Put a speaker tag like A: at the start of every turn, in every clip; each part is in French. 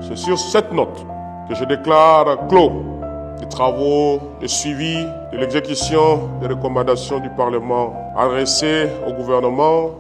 A: C'est sur cette note que je déclare clos les travaux de suivi de l'exécution des recommandations du Parlement adressées au gouvernement.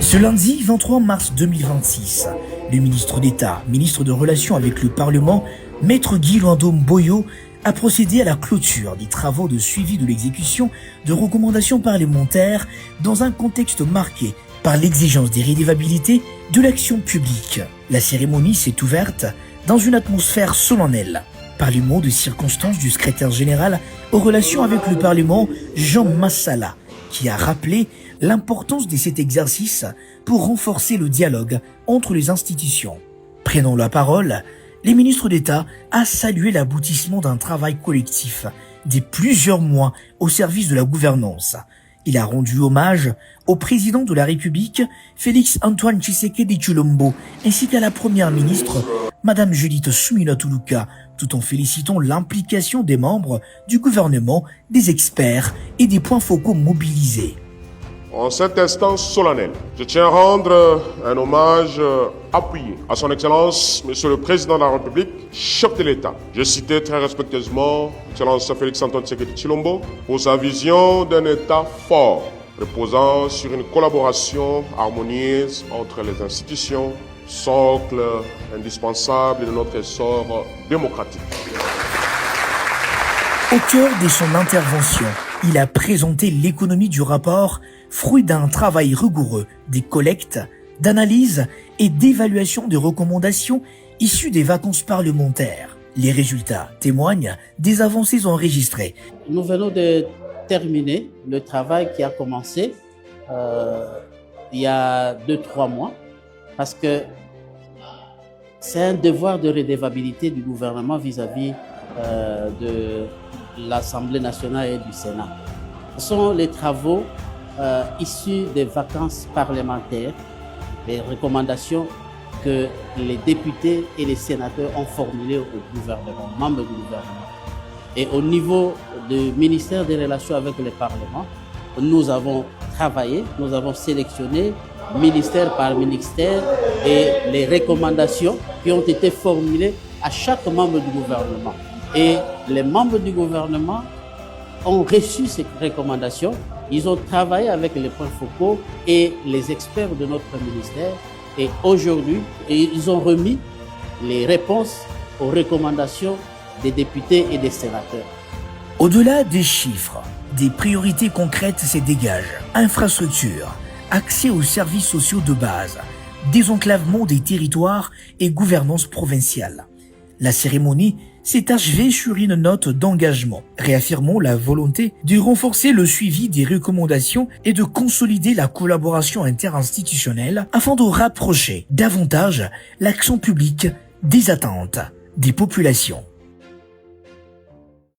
B: Ce lundi 23 mars 2026, le ministre d'État, ministre de Relations avec le Parlement, Maître Guy Luando Mboyo, a procédé à la clôture des travaux de suivi de l'exécution de recommandations parlementaires dans un contexte marqué par l'exigence des redevabilités de l'action publique. La cérémonie s'est ouverte dans une atmosphère solennelle par les mots de circonstance du secrétaire général aux relations avec le Parlement, Jean Massala, qui a rappelé l'importance de cet exercice pour renforcer le dialogue entre les institutions. Prenant la parole, le ministre d'État a salué l'aboutissement d'un travail collectif de plusieurs mois au service de la gouvernance. Il a rendu hommage au président de la République, Félix Antoine Tshisekedi Tshilombo, ainsi qu'à la première ministre, Madame Judith Suminwa Tuluka, tout en félicitant l'implication des membres du gouvernement, des experts et des points focaux mobilisés.
A: En cet instant solennel, je tiens à rendre un hommage appuyé à son Excellence, Monsieur le Président de la République, chef de l'État. Je citais très respectueusement Excellence Félix Antoine Tshisekedi Tshilombo pour sa vision d'un État fort, reposant sur une collaboration harmonieuse entre les institutions, socle indispensable de notre essor démocratique.
B: Au cœur de son intervention, il a présenté l'économie du rapport, fruit d'un travail rigoureux, des collectes, d'analyse et d'évaluation des recommandations issues des vacances parlementaires. Les résultats témoignent des avancées enregistrées.
C: Nous venons de terminer le travail qui a commencé il y a 2-3 mois, parce que c'est un devoir de redevabilité du gouvernement vis-à-vis de l'Assemblée nationale et du Sénat. Ce sont les travaux issus des vacances parlementaires, les recommandations que les députés et les sénateurs ont formulées au gouvernement, aux membres du gouvernement. Et au niveau du ministère des Relations avec le Parlement, nous avons travaillé, nous avons sélectionné ministère par ministère et les recommandations qui ont été formulées à chaque membre du gouvernement. Et les membres du gouvernement ont reçu ces recommandations, ils ont travaillé avec les points focaux et les experts de notre ministère et aujourd'hui, ils ont remis les réponses aux recommandations des députés et des sénateurs.
B: Au-delà des chiffres, des priorités concrètes se dégagent. Infrastructures, accès aux services sociaux de base, désenclavement des territoires et gouvernance provinciale. La cérémonie s'est achevée sur une note d'engagement, réaffirmant la volonté de renforcer le suivi des recommandations et de consolider la collaboration interinstitutionnelle afin de rapprocher davantage l'action publique des attentes des populations.